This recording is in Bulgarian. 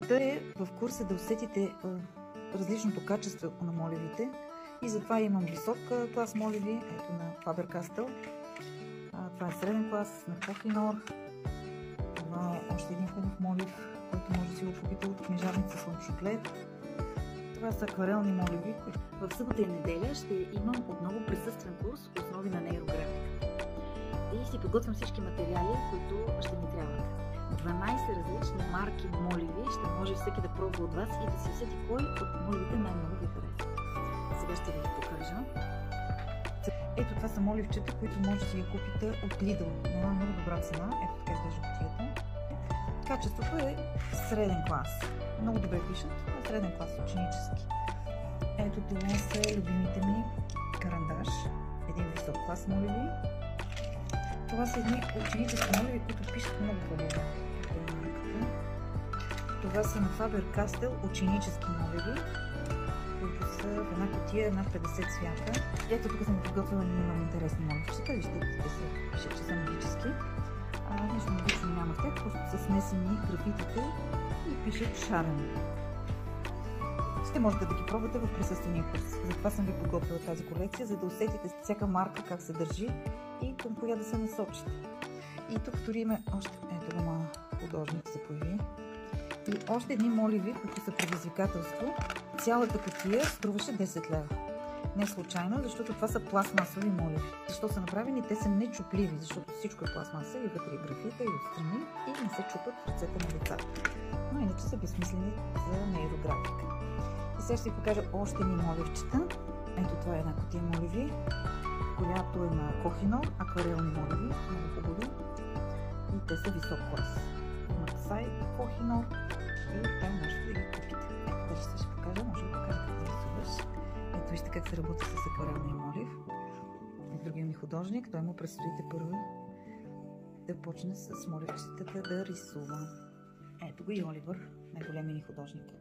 Целта е в курса да усетите различното качество на моливите и затова имам висок клас моливи, ето на Faber-Castell. Това е среден клас на Kohinoor. Това е още един хубав молив, който може да си го купите от книжарница Слънчоглед. Това са акварелни моливи. В събота и неделя ще имам отново присъствен курс основи на нейрографика. И си подготвям всички материали, които ще ми трябват. 12 различни марки моливи ще може всеки да пробва от вас и да си усети кой от моливите най-много ви харесва. Сега ще ви ги покажа. Ето това са моливчета, които може да си ги купите от Lidl на една много добра цена. Ето така изглежда кутията. Качеството е среден клас. Много добре пишат. Това е среден клас, ученически. Ето това са любимите ми карандаш. Един висок клас моливи. Това са едни ученически моливи, които пишат много хубаво. Това са на Faber-Castell ученически моливи, които са в една кутия над 50 цвята. Ето тук съм подготвила много интересни моливчета. Вижте, те са, пишат, че са магически. Нищо магично няма в тях, просто са смесени графитите и пишат шарено. Ще можете да ги пробвате в присъствения курс. Затова съм ви подготвила тази колекция, за да усетите всяка марка как се държи и към коя да се насочите. И тук дори има още, ето гома художник се появи. И още едни моливи, които са предизвикателство. Цялата кутия струваше 10 лева. Не случайно, защото това са пластмасови моливи. Защо са направени? Те са нечупливи, защото всичко е пластмаса и вътре и графита и отстрани и не се чупат в ръцете на децата. Но иначе са безсмислени за нейрографика. И сега ще ви покажа още едни моливчета. Ето това е една кутия моливи, която е на Kohinoor, акварелни моливи, много хубави. И те са висок клас. Имат сайт Kohinoor и там можете да ги купите. Ето даже ще покажа, може да покажа как да рисуваш. Ето вижте как се работи с акварелния молив. Другия ми художник, той му предстои първо да почне с моливчетата да рисува. Ето го и Оливър, най-големият ни художник.